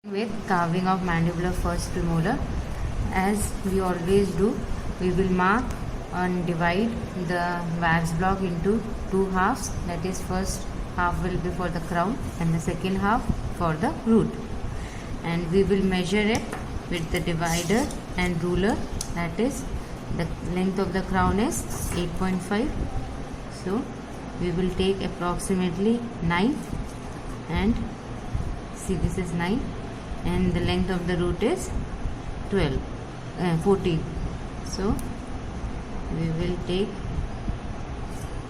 With carving of mandibular first premolar, as we always do, we will mark and divide the wax block into two halves. That is, first half will be for the crown and the second half for the root, and we will measure it with the divider and ruler. That is, the length of the crown is 8.5, so we will take approximately 9, and see, this is 9, and the length of the root is 14, so we will take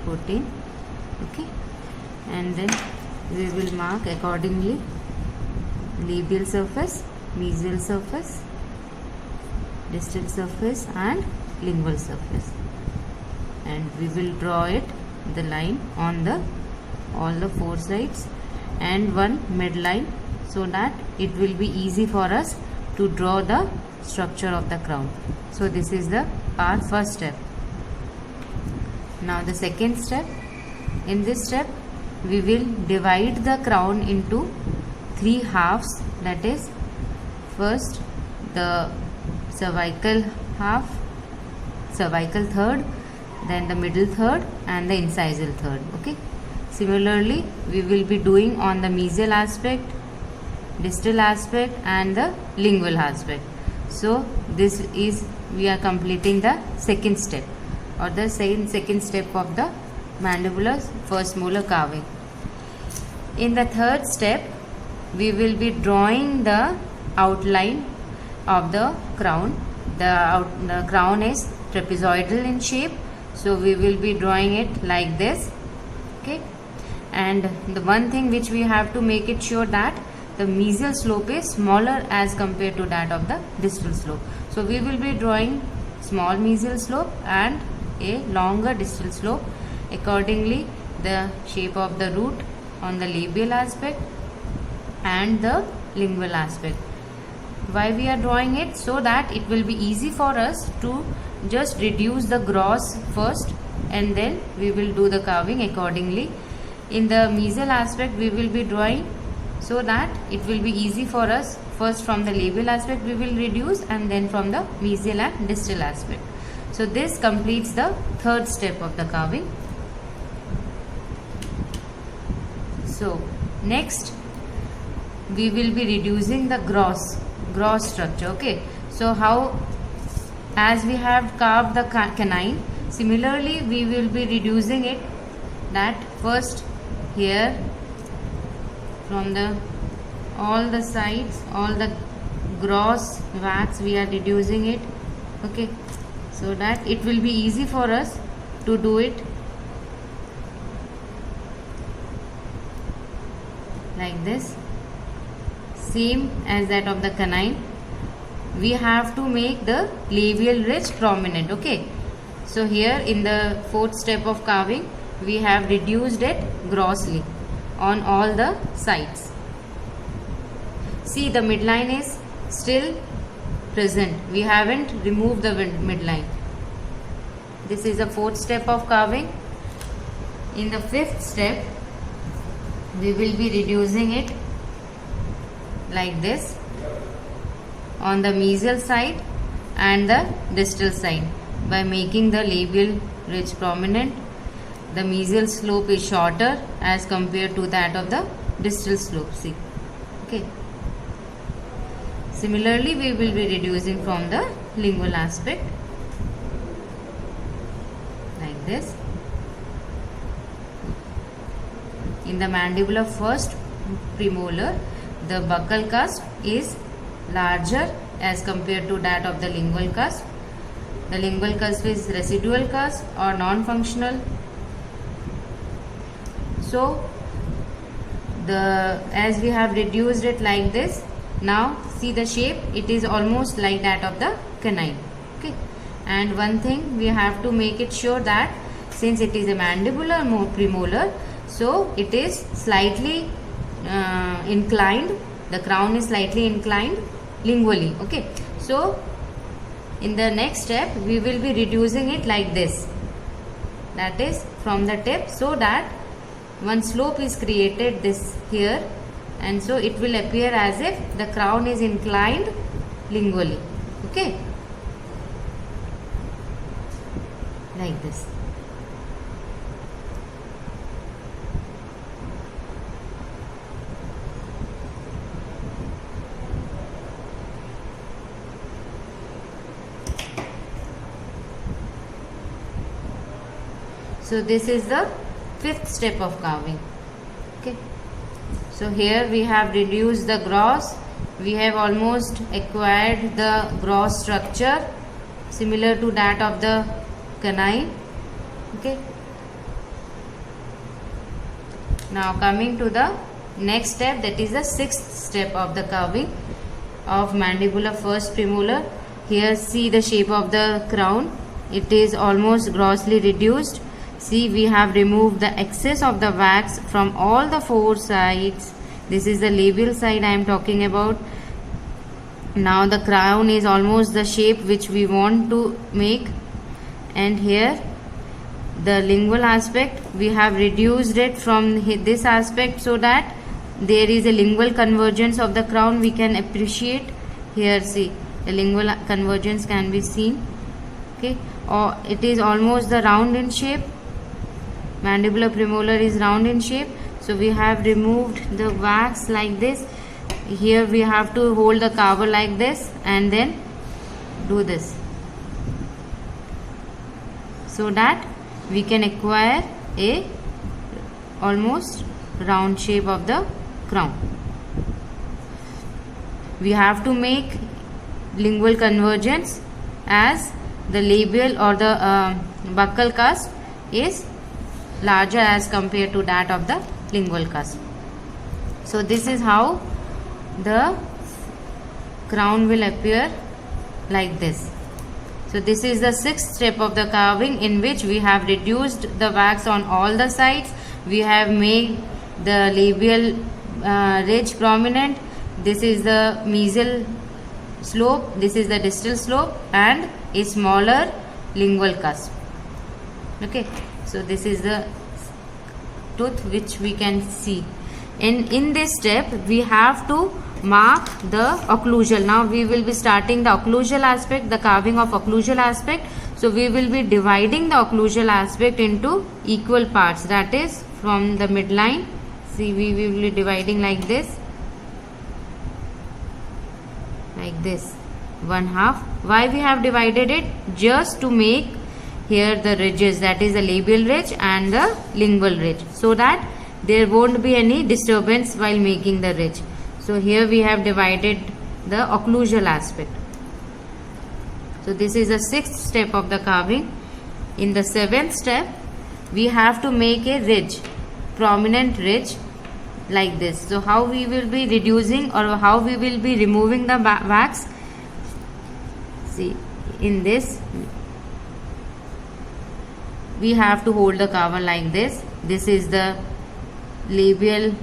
14. Okay, and then we will mark accordingly labial surface, mesial surface, distal surface and lingual surface, and we will draw it the line on all the four sides and one midline, so that it will be easy for us to draw the structure of the crown. So this is our first step. Now the second step. In this step we will divide the crown into three halves. That is, first the cervical half, cervical third, then the middle third and the incisal third. Okay, similarly we will be doing on the mesial aspect, distal aspect and the lingual aspect. So this is, we are completing the second step, or the second step of the mandibular first molar carving. In the third step we will be drawing the outline of the crown. The crown is trapezoidal in shape, so we will be drawing it like this. Okay, and the one thing which we have to make it sure that the mesial slope is smaller as compared to that of the distal slope. So we will be drawing small mesial slope and a longer distal slope. Accordingly, the shape of the root on the labial aspect and the lingual aspect. Why we are drawing it? So that it will be easy for us to just reduce the gross first, and then we will do the carving accordingly. In the mesial aspect we will be drawing so that it will be easy for us. First from the labial aspect we will reduce, and then from the mesial and distal aspect. So this completes the third step of the carving. So next we will be reducing the gross structure. Okay, so how, as we have carved the canine, similarly we will be reducing it. That first here from all the sides, all the gross wax we are reducing it. Okay, so that it will be easy for us to do it like this. Same as that of the canine, we have to make the labial ridge prominent. Okay, so here in the fourth step of carving we have reduced it grossly on all the sides. See, the midline is still present, we haven't removed the midline. This is the fourth step of carving. In the fifth step we will be reducing it like this on the mesial side and the distal side by making the labial ridge prominent. The mesial slope is shorter as compared to that of the distal slope. See, okay. Similarly we will be reducing from the lingual aspect like this. In the mandibular first premolar, the buccal cusp is larger as compared to that of the lingual cusp. The lingual cusp is residual cusp or non-functional. So as we have reduced it like this, now see the shape, it is almost like that of the canine. Okay, and one thing we have to make it sure that since it is a mandibular premolar, so it is slightly inclined, the crown is slightly inclined lingually. Okay, so in the next step we will be reducing it like this, that is from the tip, so that one slope is created this here and so it will appear as if the crown is inclined lingually. Okay, like this. So this is the fifth step of carving. Okay, so here we have reduced the gross. We have almost acquired the gross structure similar to that of the canine. Okay, now coming to the next step, that is the sixth step of the carving of mandibular first premolar. Here see the shape of the crown. It is almost grossly reduced. See, we have removed the excess of the wax from all the four sides. This is the labial side I am talking about. Now the crown is almost the shape which we want to make, and here the lingual aspect, we have reduced it from this aspect so that there is a lingual convergence of the crown we can appreciate. Here see, the lingual convergence can be seen. Okay, or it is almost the round in shape. Mandibular premolar is round in shape, so we have removed the wax like this. Here we have to hold the carver like this and then do this, so that we can acquire a almost round shape of the crown. We have to make lingual convergence as the labial or the buccal cusp is larger as compared to that of the lingual cusp. So this is how the crown will appear, like this. So this is the sixth step of the carving, in which we have reduced the wax on all the sides. We have made the labial ridge prominent. This is the mesial slope, this is the distal slope, and a smaller lingual cusp. Okay, so this is the tooth which we can see. In this step we have to mark the occlusal. Now we will be starting the occlusal aspect, the carving of occlusal aspect. So we will be dividing the occlusal aspect into equal parts, that is from the midline. See, we will be dividing like this, one half. Why we have divided it? Just to make here the ridges, that is the labial ridge and the lingual ridge, so that there won't be any disturbance while making the ridge. So here we have divided the occlusal aspect. So this is the sixth step of the carving. In the seventh step, we have to make a ridge, prominent ridge, like this. So how we will be reducing, or how we will be removing the wax? See, in this we have to hold the carver like this. This is the labial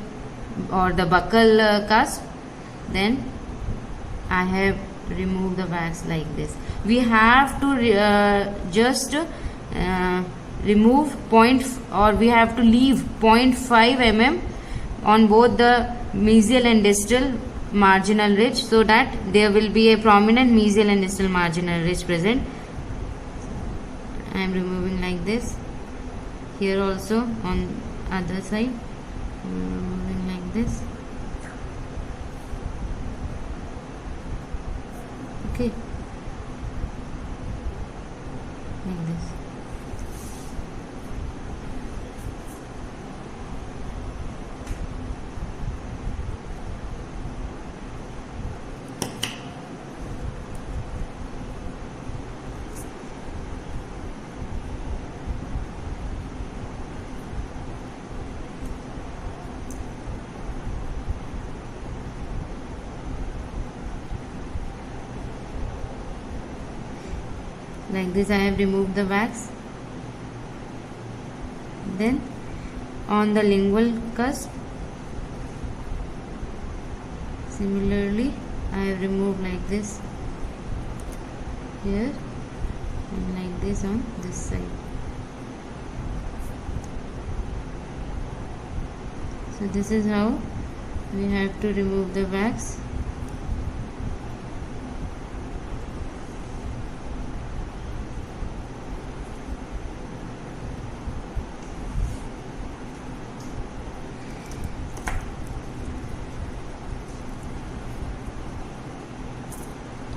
or the buccal cusp. Then I have removed the wax like this. We have to just remove we have to leave 0.5 mm on both the mesial and distal marginal ridge, so that there will be a prominent mesial and distal marginal ridge present. I am removing like this. Here also on other side I am removing like this. Okay, like this. Like this I have removed the wax. Then on the lingual cusp, similarly I have removed like this here, and like this on this side. So this is how we have to remove the wax.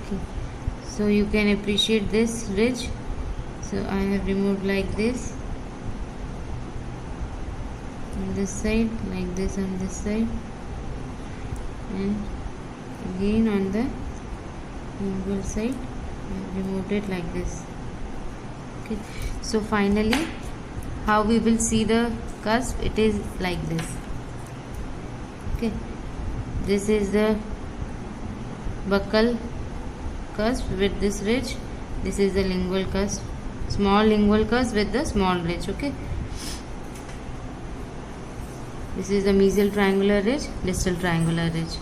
Okay. So you can appreciate this ridge. So I have removed like this on this side, like this on this side, and again on the lingual side I have removed it like this. Okay, so finally how we will see the cusp, it is like this. Okay, this is the buccal cusp with this ridge. This is the lingual cusp, small lingual cusp with the small ridge. Okay, this is the mesial triangular ridge, distal triangular ridge.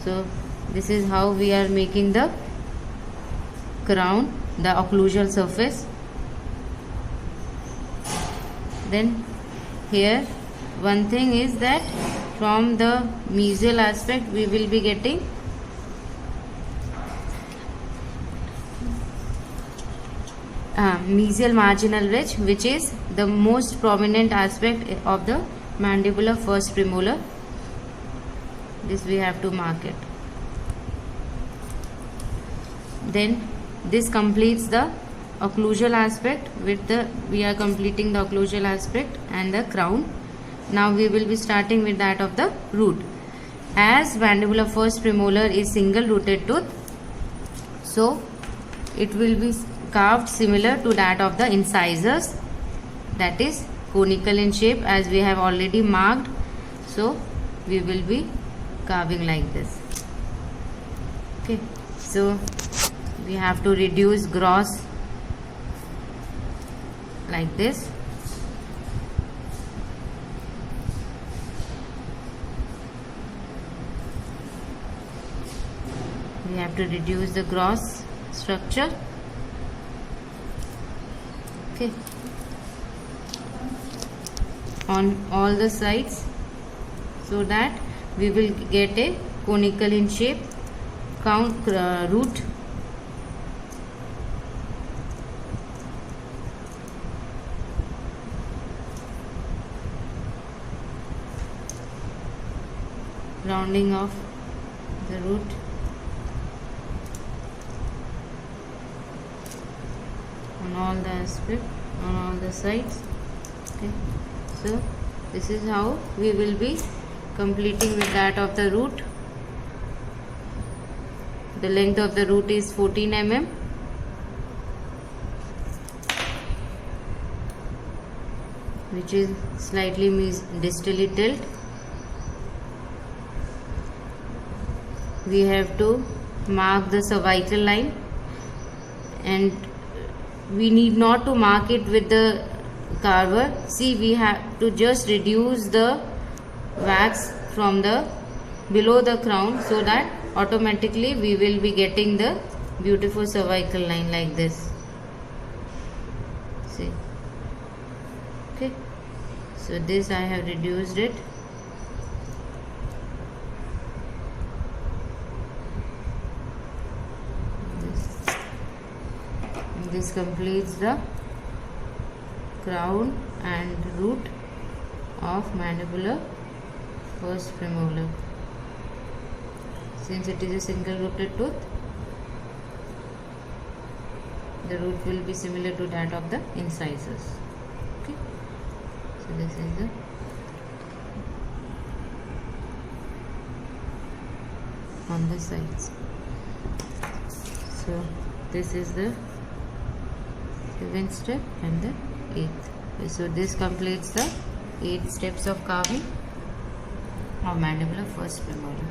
So this is how we are making the crown, the occlusal surface. Then here one thing is that from the mesial aspect we will be getting mesial marginal ridge, which is the most prominent aspect of the mandibular first premolar. This we have to mark it. Then this completes the occlusal aspect. With the we are completing the occlusal aspect and the crown. Now we will be starting with that of the root. As mandibular first premolar is single rooted tooth, so it will be carved similar to that of the incisors, that is conical in shape, as we have already marked. So we will be carving like this. Okay, so we have to reduce gross like this. We have to reduce the gross structure. Okay, on all the sides, so that we will get a conical in shape root. Rounding off the root. On all the aspect, on all the sides. Okay, so this is how we will be completing with that of the root. The length of the root is 14 mm. Which is slightly distally tilt. We have to mark the cervical line, and we need not to mark it with the carver. See, we have to just reduce the wax from the below the crown, so that automatically we will be getting the beautiful cervical line like this. See, okay, so this I have reduced it. This completes the crown and root of mandibular first premolar. Since it is a single rooted tooth, the root will be similar to that of the incisors. Okay, so this is the on the sides. So this is the 7th step and the 8th. Okay, so this completes the 8 steps of carving of mandibular first premolar.